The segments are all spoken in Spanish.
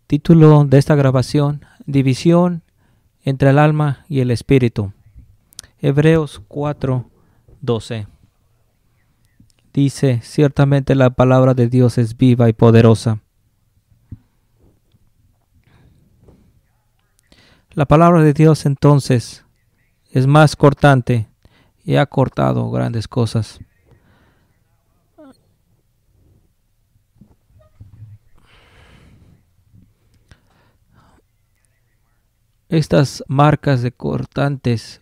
Título de esta grabación: División entre el alma y el espíritu. Hebreos 4:12. Dice: ciertamente la palabra de Dios es viva y poderosa. La palabra de Dios entonces es más cortante y ha cortado grandes cosas. Estas marcas de cortantes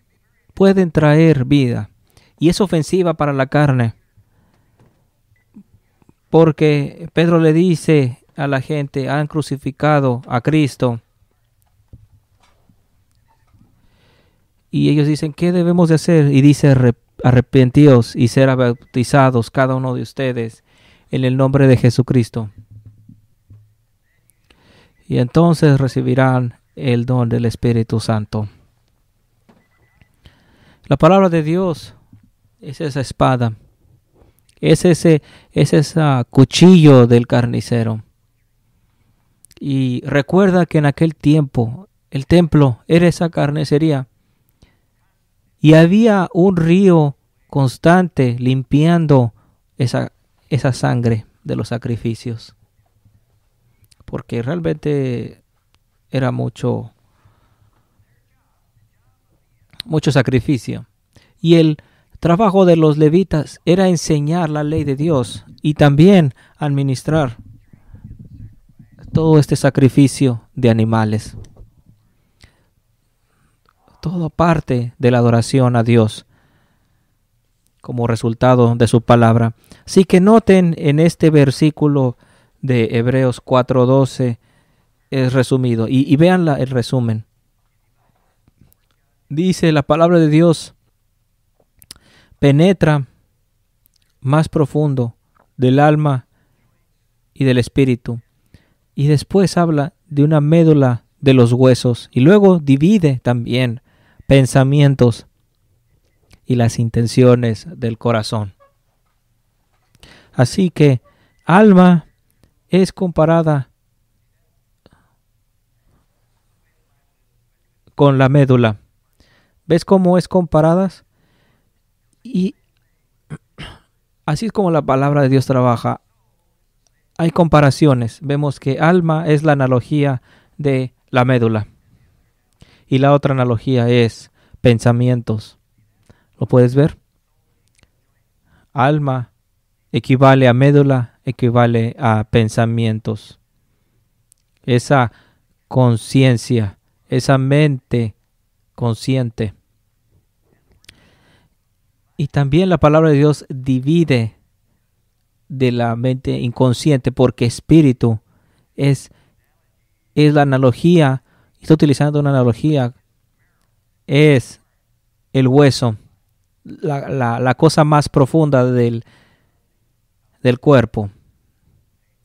pueden traer vida y es ofensiva para la carne, porque Pedro le dice a la gente: han crucificado a Cristo. Y ellos dicen: ¿qué debemos de hacer? Y dice: arrepentíos y ser bautizados cada uno de ustedes en el nombre de Jesucristo, y entonces recibirán el don del Espíritu Santo. La palabra de Dios es esa espada, es ese cuchillo del carnicero. Y recuerda que en aquel tiempo el templo era esa carnicería y había un río constante limpiando esa sangre de los sacrificios, porque realmente era mucho sacrificio. Y el trabajo de los levitas era enseñar la ley de Dios y también administrar todo este sacrificio de animales. Todo parte de la adoración a Dios como resultado de su palabra. Así que noten en este versículo de Hebreos 4:12 es resumido. Y vean el resumen. Dice: la palabra de Dios penetra más profundo del alma y del espíritu. Y después habla de una médula de los huesos. Y luego divide también pensamientos y las intenciones del corazón. Así que alma es comparada con la médula. ¿Ves cómo es comparadas? Y así es como la palabra de Dios trabaja. Hay comparaciones. Vemos que alma es la analogía de la médula. Y la otra analogía es pensamientos. ¿Lo puedes ver? Alma equivale a médula, equivale a pensamientos. Esa conciencia, esa mente consciente. Y también la palabra de Dios divide de la mente inconsciente, porque espíritu es la analogía. Está utilizando una analogía. Es el hueso, la cosa más profunda del cuerpo.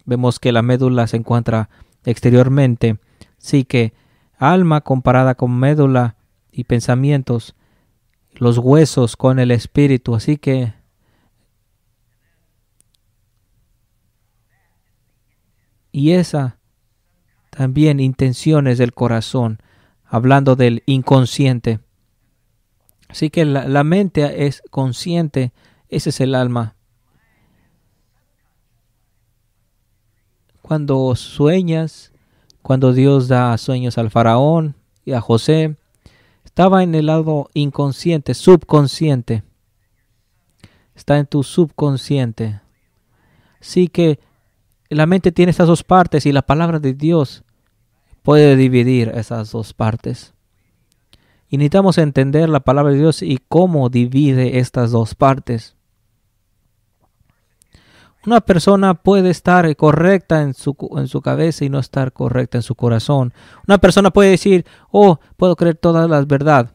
Vemos que la médula se encuentra exteriormente. Así que alma comparada con médula y pensamientos, los huesos con el espíritu. Así que y esa también intenciones del corazón, hablando del inconsciente. Así que la mente es consciente, ese es el alma. Cuando sueñas, cuando Dios da sueños al faraón y a José, estaba en el lado inconsciente, subconsciente. Está en tu subconsciente. Así que la mente tiene estas dos partes y la palabra de Dios puede dividir esas dos partes. Y necesitamos entender la palabra de Dios y cómo divide estas dos partes. Una persona puede estar correcta en su cabeza y no estar correcta en su corazón. Una persona puede decir: oh, puedo creer toda la verdad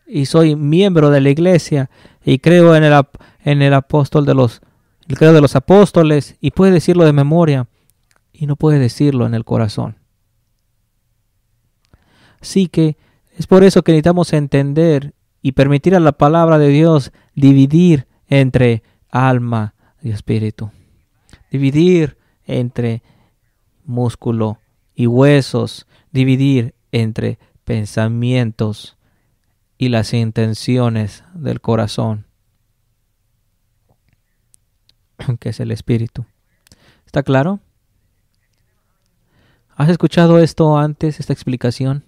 y soy miembro de la iglesia y creo en el apóstol el credo de los apóstoles, y puede decirlo de memoria y no puede decirlo en el corazón. Así que es por eso que necesitamos entender y permitir a la palabra de Dios dividir entre alma y espíritu. Dividir entre músculo y huesos, dividir entre pensamientos y las intenciones del corazón, que es el espíritu. ¿Está claro? ¿Has escuchado esto antes, esta explicación?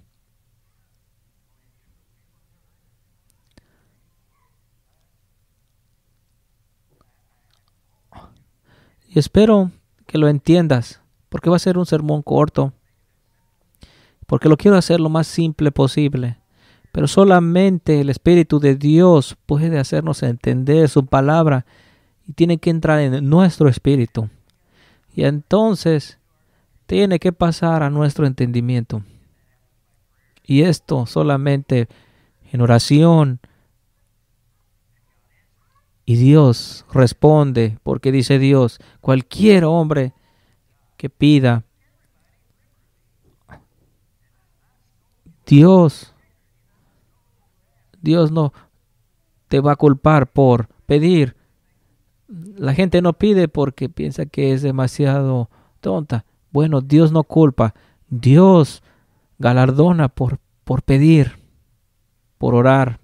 Y espero que lo entiendas, porque va a ser un sermón corto, porque lo quiero hacer lo más simple posible. Pero solamente el Espíritu de Dios puede hacernos entender su palabra y tiene que entrar en nuestro espíritu. Y entonces tiene que pasar a nuestro entendimiento. Y esto solamente en oración. Y Dios responde, porque dice Dios, cualquier hombre que pida, Dios no te va a culpar por pedir. La gente no pide porque piensa que es demasiado tonta. Bueno, Dios no culpa. Dios galardona por pedir, por orar.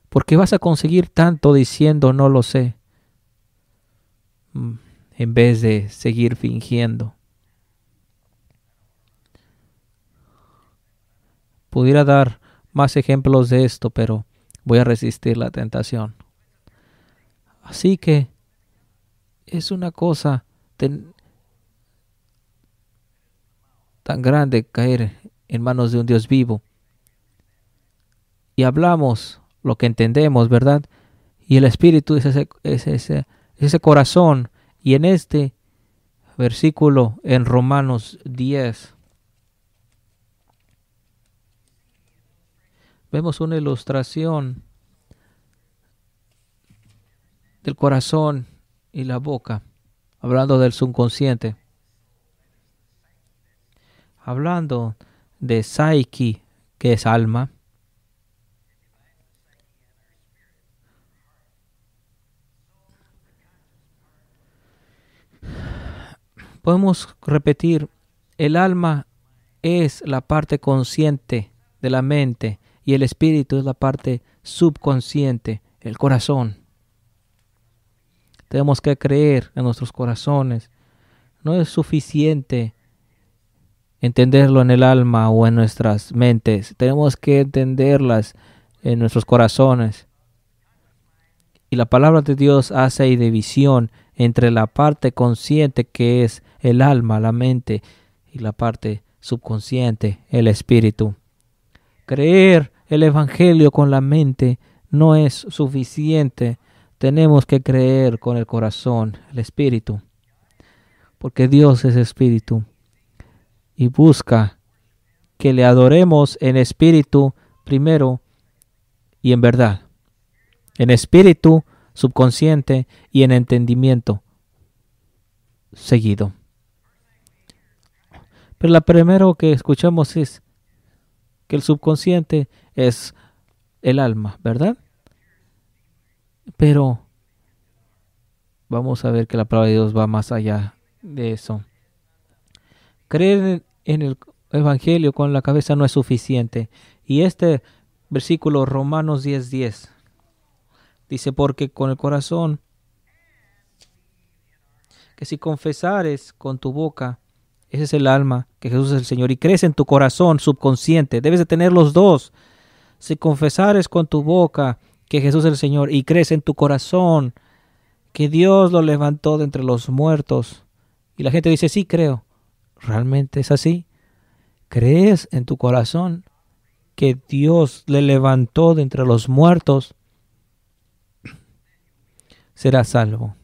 Porque vas a conseguir tanto diciendo no lo sé, en vez de seguir fingiendo. Pudiera dar más ejemplos de esto, pero voy a resistir la tentación. Así que es una cosa tan grande caer en manos de un Dios vivo. Y hablamos lo que entendemos, ¿verdad? Y el Espíritu es ese corazón. Y en este versículo, en Romanos 10, vemos una ilustración del corazón y la boca, hablando del subconsciente, hablando de Psyche, que es alma, podemos repetir, el alma es la parte consciente de la mente y el espíritu es la parte subconsciente, el corazón. Tenemos que creer en nuestros corazones. No es suficiente entenderlo en el alma o en nuestras mentes. Tenemos que entenderlas en nuestros corazones. Y la palabra de Dios hace división entre la parte consciente, que es el alma, la mente, y la parte subconsciente, el espíritu. Creer el evangelio con la mente no es suficiente. Tenemos que creer con el corazón, el espíritu, porque Dios es espíritu y busca que le adoremos en espíritu primero y en verdad, en espíritu subconsciente y en entendimiento seguido. Pero la primero que escuchamos es que el subconsciente es el alma, ¿verdad? Pero vamos a ver que la palabra de Dios va más allá de eso. Creer en el evangelio con la cabeza no es suficiente. Y este versículo, Romanos 10:10, dice, porque con el corazón, que si confesares con tu boca, ese es el alma, que Jesús es el Señor, y crees en tu corazón subconsciente, debes de tener los dos. Si confesares con tu boca que Jesús es el Señor y crees en tu corazón que Dios lo levantó de entre los muertos, y la gente dice, sí, creo. ¿Realmente es así? ¿Crees en tu corazón que Dios le levantó de entre los muertos? Serás salvo.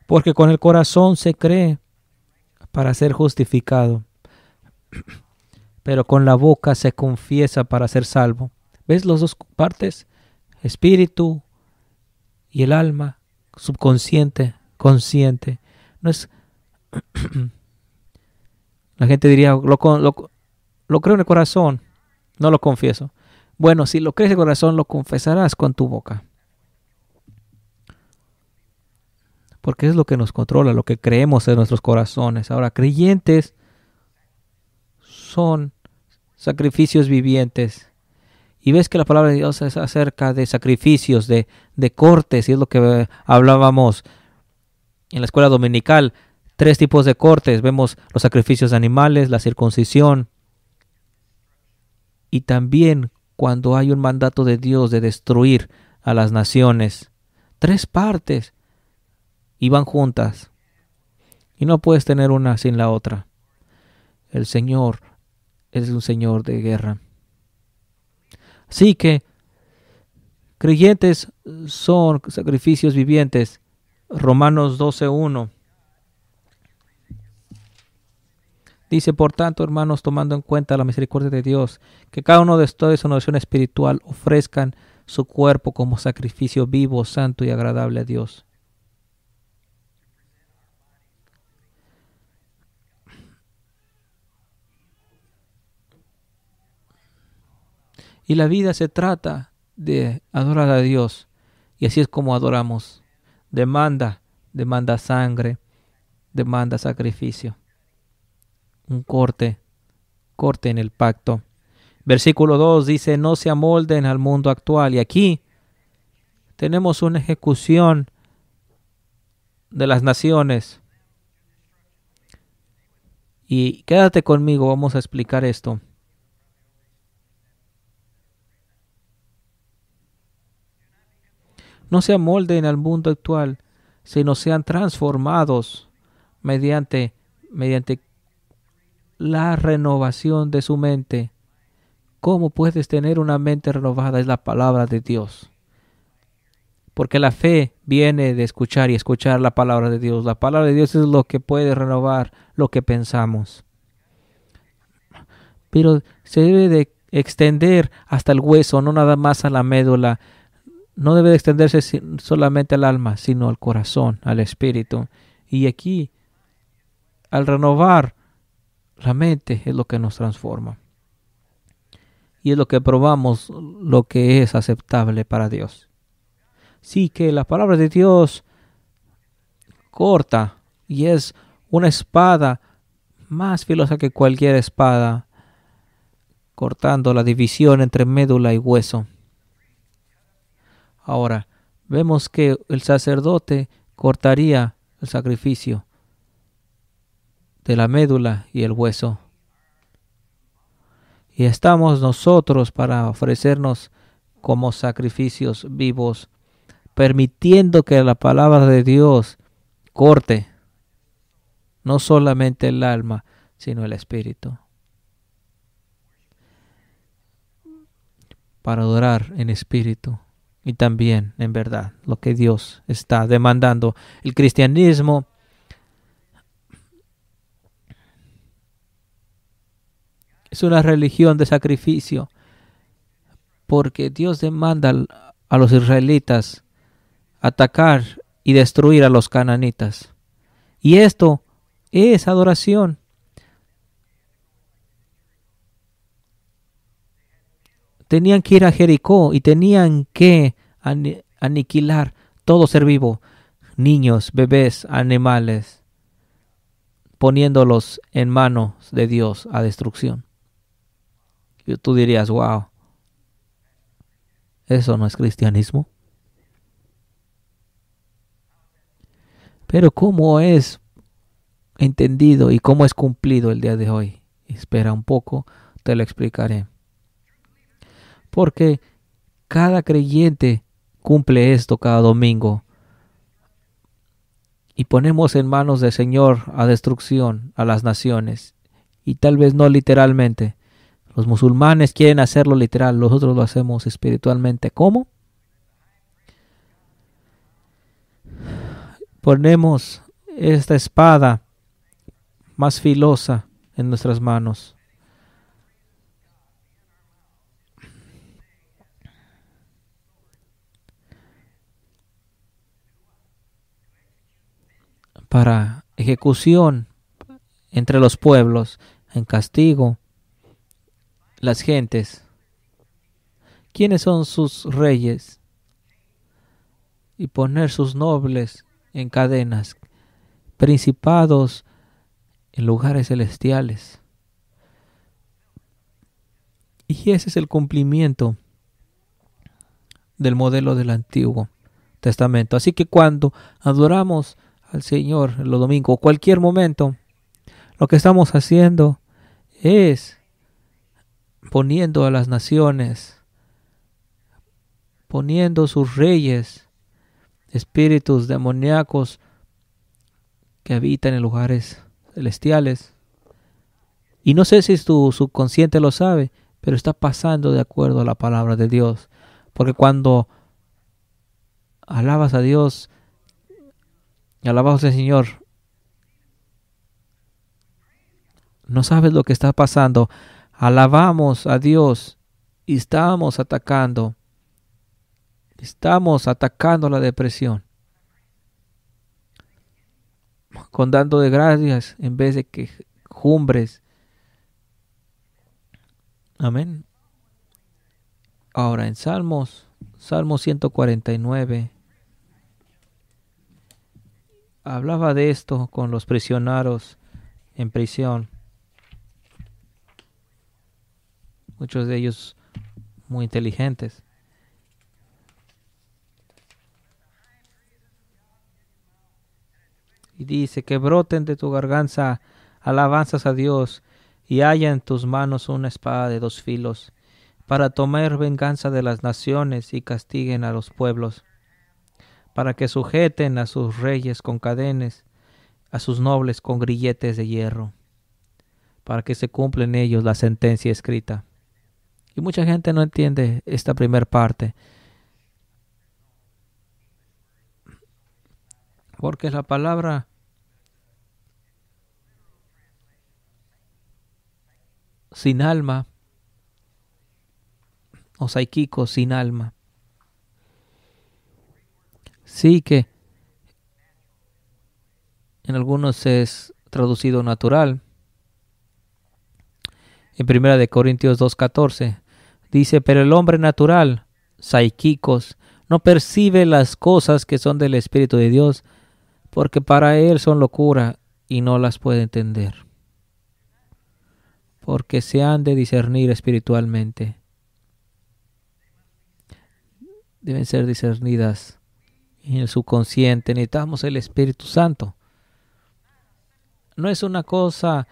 Porque con el corazón se cree para ser justificado, pero con la boca se confiesa para ser salvo. ¿Ves las dos partes? Espíritu y el alma, subconsciente, consciente. No es... La gente diría, lo creo en el corazón, no lo confieso. Bueno, si lo crees en el corazón, lo confesarás con tu boca. porque es lo que nos controla, lo que creemos en nuestros corazones. Ahora, creyentes son sacrificios vivientes. Y ves que la palabra de Dios es acerca de sacrificios, de cortes, y es lo que hablábamos en la escuela dominical. 3 tipos de cortes. Vemos los sacrificios de animales, la circuncisión, y también cuando hay un mandato de Dios de destruir a las naciones. 3 partes y van juntas. Y no puedes tener una sin la otra. El Señor es un Señor de guerra. Así que creyentes son sacrificios vivientes. Romanos 12:1 dice: por tanto, hermanos, tomando en cuenta la misericordia de Dios, que cada uno de ustedes en oración espiritual ofrezcan su cuerpo como sacrificio vivo, santo y agradable a Dios. Y la vida se trata de adorar a Dios. Y así es como adoramos. Demanda sangre, demanda sacrificio. Un corte en el pacto. Versículo 2 dice: no se amolden al mundo actual. Y aquí tenemos una ejecución de las naciones. Y quédate conmigo, vamos a explicar esto. No se amolden al mundo actual, sino sean transformados mediante la renovación de su mente. ¿Cómo puedes tener una mente renovada? Es la palabra de Dios. Porque la fe viene de escuchar y escuchar la palabra de Dios. La palabra de Dios es lo que puede renovar lo que pensamos. Pero se debe de extender hasta el hueso, no nada más a la médula. No debe de extenderse solamente al alma, sino al corazón, al espíritu. Y aquí, al renovar la mente, es lo que nos transforma. Y es lo que probamos lo que es aceptable para Dios. Sí, que la palabra de Dios corta y es una espada más filosa que cualquier espada, cortando la división entre médula y hueso. Ahora, vemos que el sacerdote cortaría el sacrificio de la médula y el hueso. Y estamos nosotros para ofrecernos como sacrificios vivos, permitiendo que la palabra de Dios corte no solamente el alma, sino el espíritu, para adorar en espíritu y también en verdad lo que Dios está demandando. El cristianismo es una religión de sacrificio, porque Dios demanda a los israelitas atacar y destruir a los cananitas. Y esto es adoración. Tenían que ir a Jericó y tenían que aniquilar todo ser vivo, niños, bebés, animales, poniéndolos en manos de Dios a destrucción. Y tú dirías: wow, ¿eso no es cristianismo? Pero ¿cómo es entendido y cómo es cumplido el día de hoy? Espera un poco, te lo explicaré. Porque cada creyente cumple esto cada domingo. Y ponemos en manos del Señor a destrucción a las naciones. Y tal vez no literalmente. Los musulmanes quieren hacerlo literal, nosotros lo hacemos espiritualmente. ¿Cómo? Ponemos esta espada más filosa en nuestras manos. Para ejecución entre los pueblos, en castigo, las gentes. ¿Quiénes son sus reyes? Y poner sus nobles en cadenas, principados en lugares celestiales. Y ese es el cumplimiento del modelo del Antiguo Testamento. Así que cuando adoramos al Señor los domingos o cualquier momento, lo que estamos haciendo es poniendo a las naciones, poniendo sus reyes, espíritus demoníacos que habitan en lugares celestiales. Y no sé si tu subconsciente lo sabe, pero está pasando de acuerdo a la palabra de Dios. Porque cuando alabas a Dios, alabas al Señor, no sabes lo que está pasando. Alabamos a Dios y estamos atacando la depresión. Con dando de gracias en vez de quejumbres. Amén. Ahora en Salmo 149 hablaba de esto con los prisioneros en prisión. Muchos de ellos muy inteligentes. Y dice que broten de tu garganta alabanzas a Dios y haya en tus manos una espada de dos filos para tomar venganza de las naciones y castiguen a los pueblos, para que sujeten a sus reyes con cadenas, a sus nobles con grilletes de hierro, para que se cumpla en ellos la sentencia escrita. Y mucha gente no entiende esta primera parte, porque la palabra sin alma o psíquico sin alma, sí que en algunos es traducido natural. En 1 Corintios 2:14 dice, pero el hombre natural, psíquicos, no percibe las cosas que son del Espíritu de Dios, porque para él son locura y no las puede entender, porque se han de discernir espiritualmente. Deben ser discernidas en el subconsciente. Necesitamos el Espíritu Santo. No es una cosa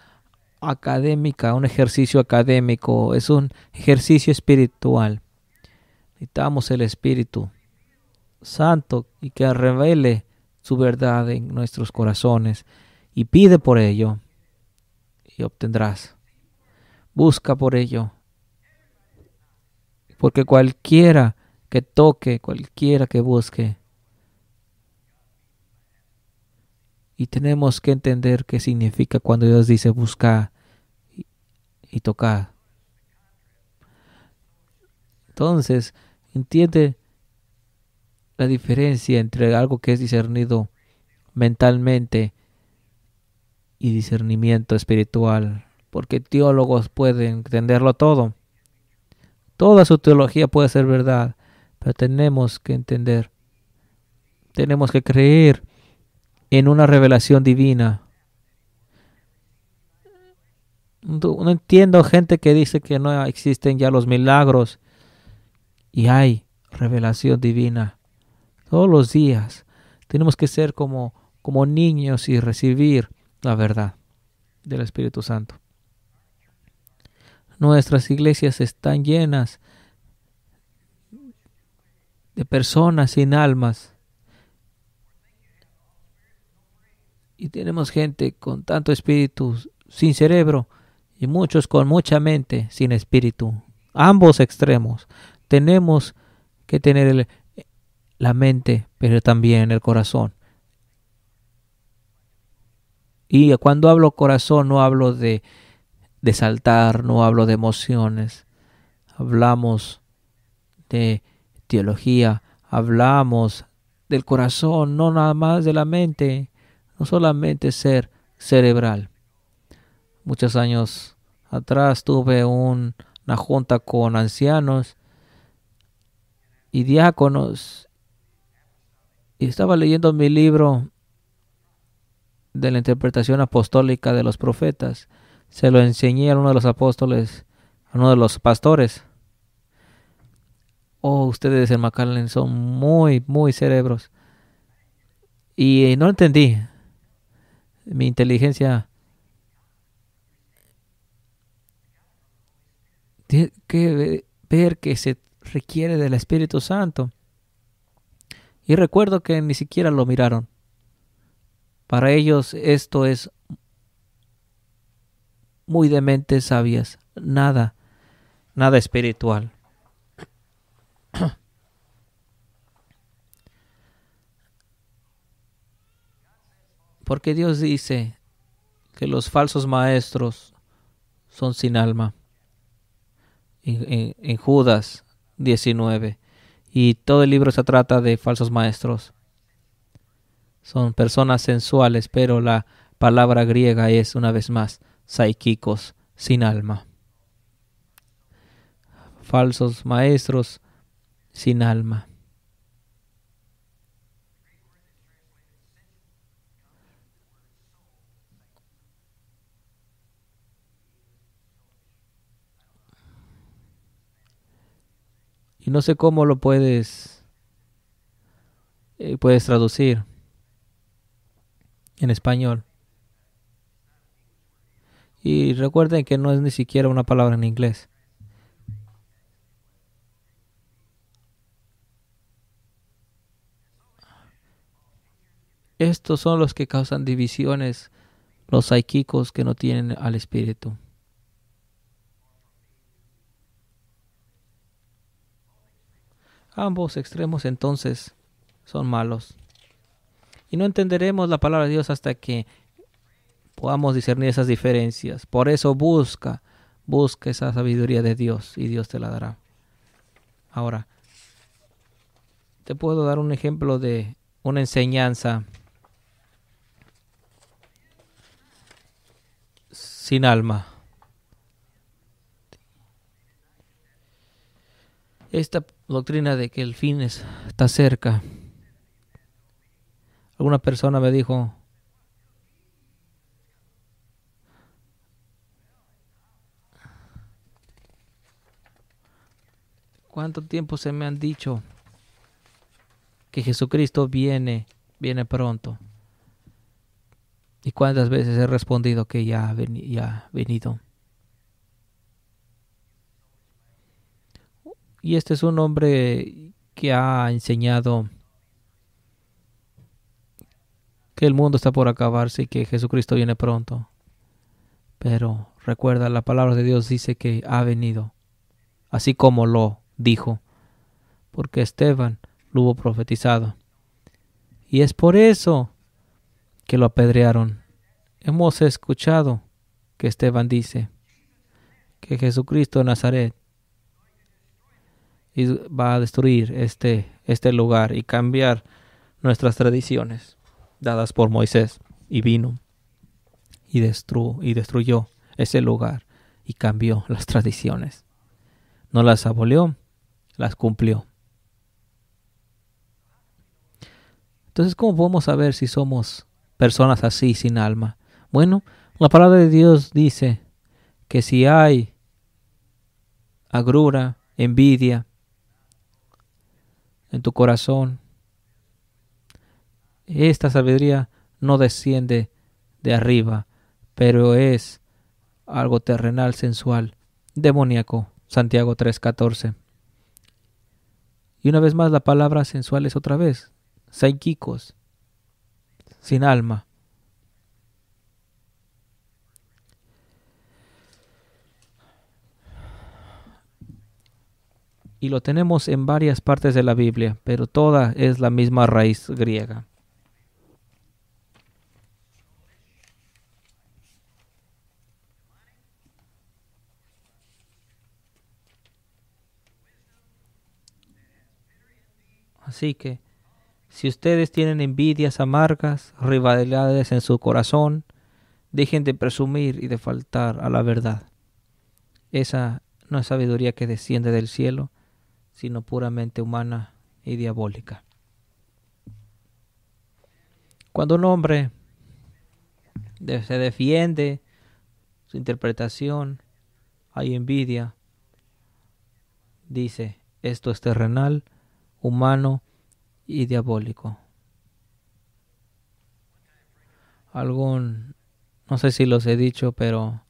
académica, un ejercicio académico, es un ejercicio espiritual. Necesitamos el Espíritu Santo y que revele su verdad en nuestros corazones. Y pide por ello y obtendrás. Busca por ello. Porque cualquiera que toque, cualquiera que busque. Y tenemos que entender qué significa cuando Dios dice buscar y tocar. Entonces, entiende la diferencia entre algo que es discernido mentalmente y discernimiento espiritual. Porque teólogos pueden entenderlo todo. Toda su teología puede ser verdad, pero tenemos que entender. Tenemos que creer en una revelación divina. No entiendo gente que dice que no existen ya los milagros y hay revelación divina. Todos los días tenemos que ser como niños y recibir la verdad del Espíritu Santo. Nuestras iglesias están llenas de personas sin almas. Y tenemos gente con tanto espíritu sin cerebro y muchos con mucha mente sin espíritu. Ambos extremos. Tenemos que tener la mente, pero también el corazón. Y cuando hablo corazón no hablo de saltar, no hablo de emociones. Hablamos de teología, hablamos del corazón, no nada más de la mente. No solamente ser cerebral. Muchos años atrás tuve una junta con ancianos y diáconos Y estaba leyendo mi libro de la interpretación apostólica de los profetas. Se lo enseñé a uno de los apóstoles, a uno de los pastores. Oh, ustedes en McAllen son muy, muy cerebros. Y no entendí. Mi inteligencia tiene que ver que se requiere del Espíritu Santo. Y recuerdo que ni siquiera lo miraron. Para ellos esto es muy de mentes sabias. Nada espiritual. Porque Dios dice que los falsos maestros son sin alma. En Judas 19. Y todo el libro se trata de falsos maestros. Son personas sensuales, pero la palabra griega es, una vez más, psíquicos, sin alma. Falsos maestros sin alma. Y no sé cómo lo puedes traducir en español. Y recuerden que no es ni siquiera una palabra en inglés. Estos son los que causan divisiones, los psíquicos que no tienen al espíritu. Ambos extremos entonces son malos. Y no entenderemos la palabra de Dios hasta que podamos discernir esas diferencias. Por eso busca esa sabiduría de Dios y Dios te la dará. Ahora, te puedo dar un ejemplo de una enseñanza sin alma. Esta doctrina de que el fin está cerca. Alguna persona me dijo, ¿cuánto tiempo se me han dicho que Jesucristo viene pronto? ¿Y cuántas veces he respondido que ya ha venido? Y este es un hombre que ha enseñado que el mundo está por acabarse y que Jesucristo viene pronto. Pero recuerda, la palabra de Dios dice que ha venido, así como lo dijo, porque Esteban lo hubo profetizado. Y es por eso que lo apedrearon. Hemos escuchado que Esteban dice que Jesucristo de Nazaret va a destruir este lugar y cambiar nuestras tradiciones dadas por Moisés, y vino y destruyó ese lugar y cambió las tradiciones. No las abolió, las cumplió. Entonces, ¿cómo podemos saber si somos personas así sin alma? Bueno, la palabra de Dios dice que si hay agrura, envidia en tu corazón, esta sabiduría no desciende de arriba, pero es algo terrenal, sensual, demoníaco. Santiago 3:14. Y una vez más la palabra sensual es otra vez, psíquicos, sin alma. Y lo tenemos en varias partes de la Biblia, pero toda es la misma raíz griega. Así que, si ustedes tienen envidias amargas, rivalidades en su corazón, dejen de presumir y de faltar a la verdad. Esa no es sabiduría que desciende del cielo, sino puramente humana y diabólica. Cuando un hombre se defiende su interpretación, hay envidia, dice, esto es terrenal, humano y diabólico. No sé si los he dicho, pero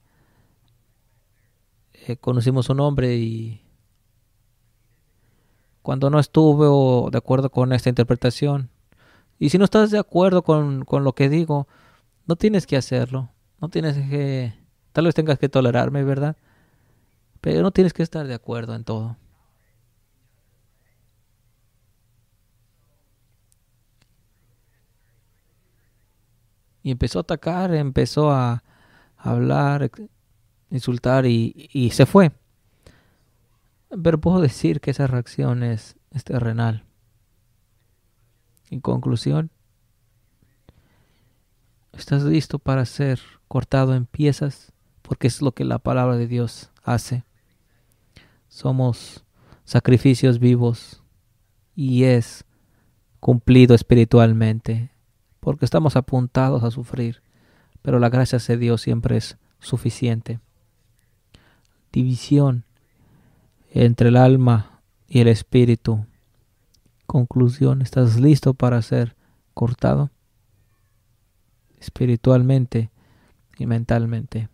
conocimos un hombre y cuando no estuve de acuerdo con esta interpretación, y si no estás de acuerdo con lo que digo, no tienes que hacerlo, no tienes que, tal vez tengas que tolerarme, ¿verdad? Pero no tienes que estar de acuerdo en todo. Y empezó a atacar, empezó a hablar, insultar y se fue. Pero puedo decir que esa reacción es terrenal. En conclusión, ¿estás listo para ser cortado en piezas? Porque es lo que la palabra de Dios hace. Somos sacrificios vivos y es cumplido espiritualmente. Porque estamos apuntados a sufrir. Pero la gracia de Dios siempre es suficiente. División entre el alma y el espíritu. Conclusión, ¿estás listo para ser cortado espiritualmente y mentalmente?